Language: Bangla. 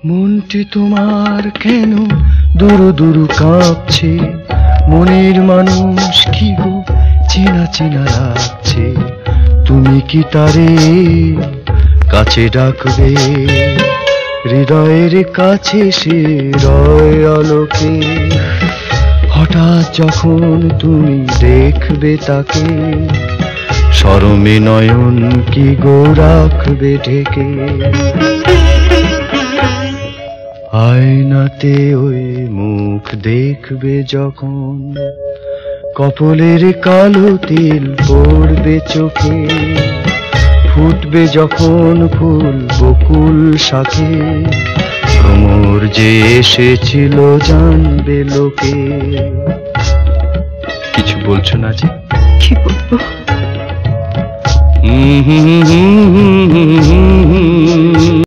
মনটি তোমার কেন দুরু দুরু কাঁপছে, মনের মানুষ কি গো চেনা চেনা লাগছে। তুমি কি তারে কাছে ডাকবে, হৃদয়ের কাছে সে রয় আলোকে। হঠাৎ যখন তুমি দেখবে তাকে, শরমে নয়ন কি গো রাখবে ঢেকে। আয়নাতে ওই মুখ দেখবে যখন, কপলের কালো তিল পড়বে চোখে। ফুটবে যখন ফুল বকুল শাখে, ভ্রমর যে এসেছিল জানবে লোকে। কিছু বলছো না যে? কি বলবো?